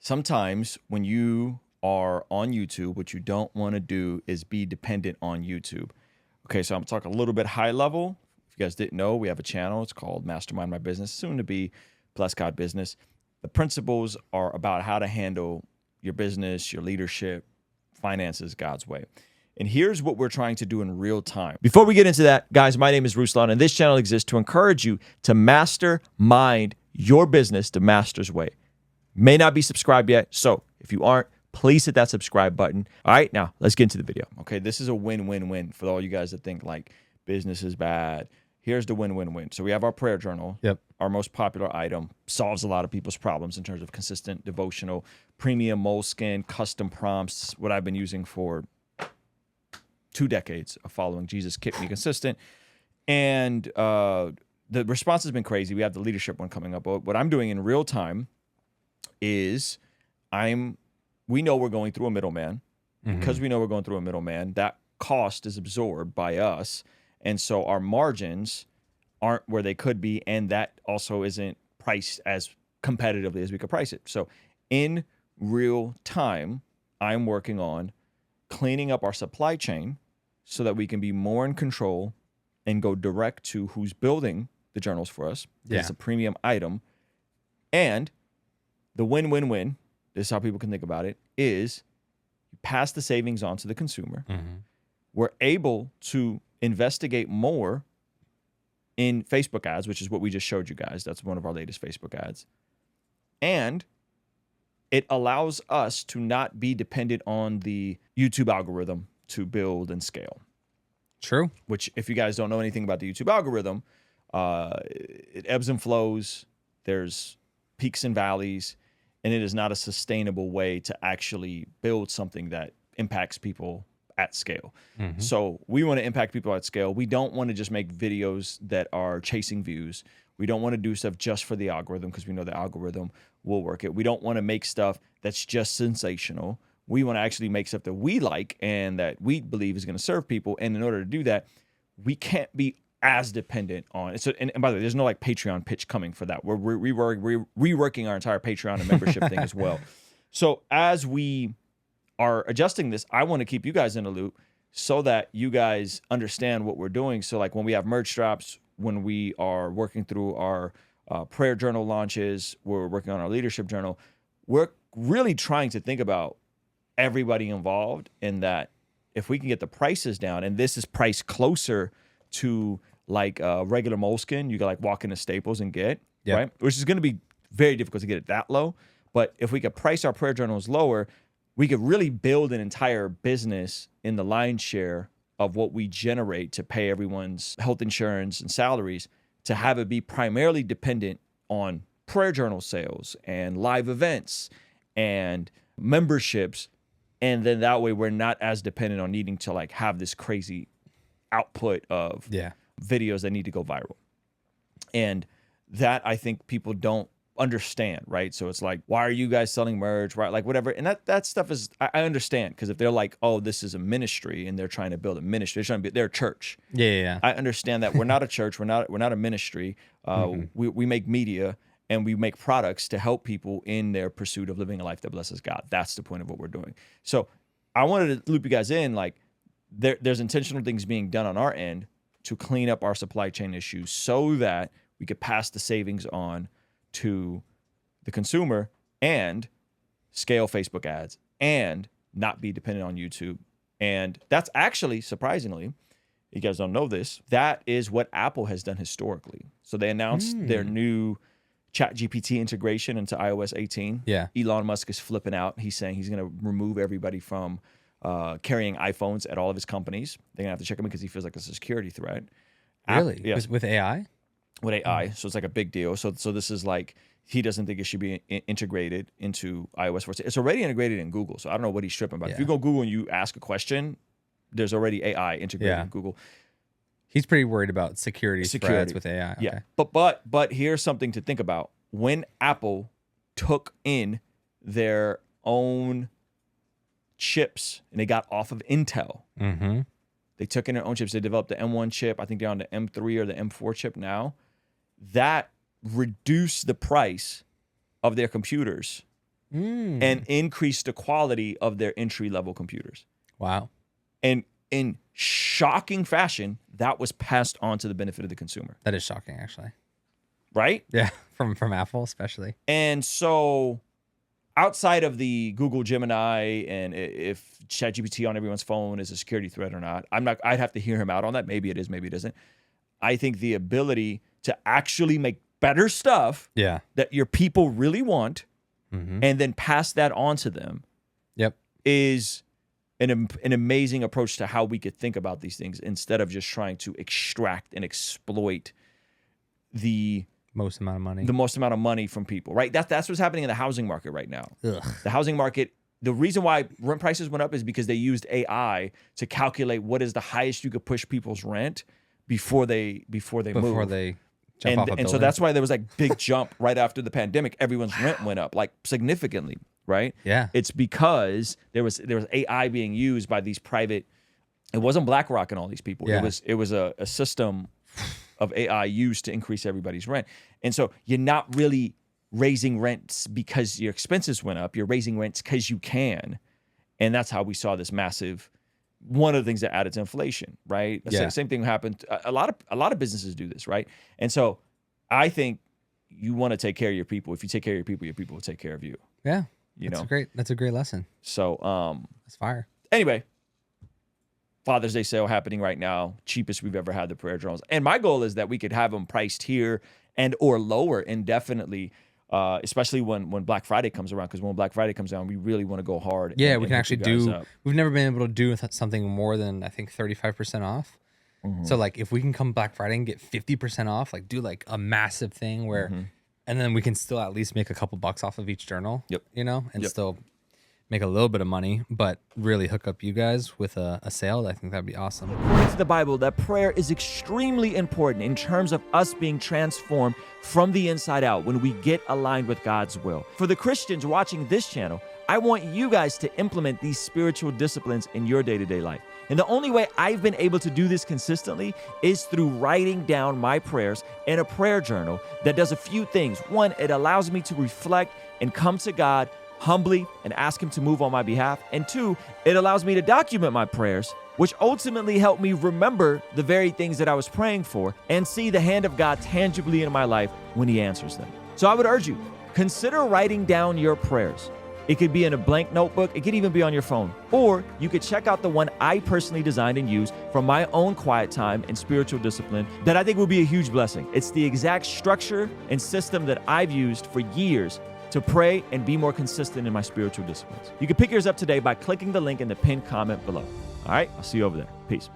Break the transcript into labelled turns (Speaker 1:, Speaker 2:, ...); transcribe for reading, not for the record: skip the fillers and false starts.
Speaker 1: Sometimes when you are on YouTube, what you don't want to do is be dependent on YouTube. Okay, so I'm talking a little bit high level. If you guys didn't know, we have a channel. It's called Mastermind My Business, soon to be Bless God Business. The principles are about how to handle your business, your leadership, finances God's way. And here's what we're trying to do in real time. Before we get into that, guys, my name is Ruslan, and this channel exists to encourage you to mastermind your business the master's way. May not be subscribed yet, so if you aren't, please hit that subscribe button. All right, now let's get into the video. Okay, this is a win-win-win for all you guys that think like business is bad. Here's the win-win-win. So we have our prayer journal.
Speaker 2: Yep.
Speaker 1: Our most popular item, solves a lot of people's problems in terms of consistent devotional, premium moleskin, custom prompts, what I've been using for 2 decades of following Jesus kept me consistent. And the response has been crazy. We have the leadership one coming up. But what I'm doing in real time is we know we're going through a middleman. Because we know we're going through a middleman, that cost is absorbed by us. And so our margins aren't where they could be. And that also isn't priced as competitively as we could price it. So in real time, I'm working on cleaning up our supply chain so that we can be more in control and go direct to who's building the journals for us.
Speaker 2: Yeah.
Speaker 1: It's a premium item. And the win-win-win, this is how people can think about it, is you pass the savings on to the consumer. We're able to investigate more in Facebook ads, which is what we just showed you guys. That's one of our latest Facebook ads. And it allows us to not be dependent on the YouTube algorithm to build and scale.
Speaker 2: True.
Speaker 1: Which, if you guys don't know anything about the YouTube algorithm, it ebbs and flows. There's peaks and valleys, and it is not a sustainable way to actually build something that impacts people at scale. So we want to impact people at scale. We don't want to just make videos that are chasing views. We don't want to do stuff just for the algorithm because we know the algorithm will work it. We don't want to make stuff that's just sensational. We want to actually make stuff that we like and that we believe is going to serve people. And in order to do that, we can't be as dependent on it. So, and by the way, there's no like Patreon pitch coming for that. We're reworking our entire Patreon and membership thing as well. So as we are adjusting this, I want to keep you guys in the loop so that you guys understand what we're doing. So like when we have merch drops, when we are working through our prayer journal launches, we're working on our leadership journal, we're really trying to think about everybody involved in that. If we can get the prices down, and this is priced closer to like regular moleskin, you can like walk into Staples and get, right? Which is going to be very difficult to get it that low. But if we could price our prayer journals lower, we could really build an entire business in the lion's share of what we generate to pay everyone's health insurance and salaries, to have it be primarily dependent on prayer journal sales and live events and memberships. And then that way we're not as dependent on needing to like have this crazy output of videos that need to go viral. And that I think people don't understand, right? So it's like, why are you guys selling merch, right? Like whatever. And that stuff is, I understand, because if they're like, oh, this is a ministry and they're trying to build a ministry, they're a church.
Speaker 2: Yeah.
Speaker 1: I understand that we're not a church. We're not a ministry. We make media and we make products to help people in their pursuit of living a life that blesses God. That's the point of what we're doing. So I wanted to loop you guys in, like there's intentional things being done on our end to clean up our supply chain issues so that we could pass the savings on to the consumer and scale Facebook ads and not be dependent on YouTube. And that's actually, surprisingly, you guys don't know this, that is what Apple has done historically. So they announced their new ChatGPT integration into iOS 18. Elon Musk is flipping out. He's saying he's going to remove everybody from carrying iPhones at all of his companies. They're going to have to check him because he feels like it's a security threat.
Speaker 2: Really? With AI?
Speaker 1: With AI. So it's like a big deal. So this is like, he doesn't think it should be integrated into iOS 14. It's already integrated in Google. So I don't know what he's tripping about. If you go Google and you ask a question, there's already AI integrated in Google.
Speaker 2: He's pretty worried about security threats with AI. Okay.
Speaker 1: Yeah. But here's something to think about. When Apple took in their own chips and they got off of Intel, they took in their own chips. They developed the M1 chip. I think they're on the M3 or the M4 chip now. That reduced the price of their computers and increase the quality of their entry-level computers.
Speaker 2: Wow.
Speaker 1: And in shocking fashion, that was passed on to the benefit of the consumer.
Speaker 2: That is shocking, actually.
Speaker 1: Right?
Speaker 2: Yeah, from Apple especially.
Speaker 1: And so outside of the Google Gemini and if ChatGPT on everyone's phone is a security threat or not, I'd have to hear him out on that. Maybe it is, maybe it isn't. I think the ability to actually make better stuff that your people really want and then pass that on to them is an amazing approach to how we could think about these things instead of just trying to extract and exploit the most amount of money from people, right? That's what's happening in the housing market right now.
Speaker 2: Ugh.
Speaker 1: The housing market, the reason why rent prices went up is because they used AI to calculate what is the highest you could push people's rent before they move.
Speaker 2: Jump off a
Speaker 1: building. So that's why there was like big jump right after the pandemic. Everyone's rent went up like significantly, right?
Speaker 2: Yeah.
Speaker 1: It's because there was AI being used by these private. It wasn't BlackRock and all these people.
Speaker 2: Yeah.
Speaker 1: It was a system of AI used to increase everybody's rent. And so you're not really raising rents because your expenses went up. You're raising rents because you can. And that's how we saw this massive, one of the things that added to inflation, right? Same thing happened. A lot of businesses do this, right? And so I think you want to take care of your people. If you take care of your people will take care of you.
Speaker 2: Yeah.
Speaker 1: You know?
Speaker 2: That's a great lesson.
Speaker 1: So
Speaker 2: that's fire.
Speaker 1: Anyway, Father's Day sale happening right now, cheapest we've ever had the prayer journals. And my goal is that we could have them priced here and or lower indefinitely, especially when Black Friday comes around. Because when Black Friday comes around, we really want to go hard.
Speaker 2: Yeah, we can actually do. We've never been able to do something more than I think 35% off. So like if we can come Black Friday and get 50% off, like do like a massive thing where, and then we can still at least make a couple bucks off of each journal. You know, and still make a little bit of money, but really hook up you guys with a sale. I think that'd be awesome.
Speaker 1: According to the Bible, that prayer is extremely important in terms of us being transformed from the inside out when we get aligned with God's will. For the Christians watching this channel, I want you guys to implement these spiritual disciplines in your day-to-day life. And the only way I've been able to do this consistently is through writing down my prayers in a prayer journal that does a few things. One, it allows me to reflect and come to God humbly and ask him to move on my behalf. And two, it allows me to document my prayers, which ultimately help me remember the very things that I was praying for and see the hand of God tangibly in my life when he answers them. So I would urge you, consider writing down your prayers. It could be in a blank notebook. It could even be on your phone. Or you could check out the one I personally designed and used from my own quiet time and spiritual discipline that I think will be a huge blessing. It's the exact structure and system that I've used for years to pray and be more consistent in my spiritual disciplines. You can pick yours up today by clicking the link in the pinned comment below. All right, I'll see you over there. Peace.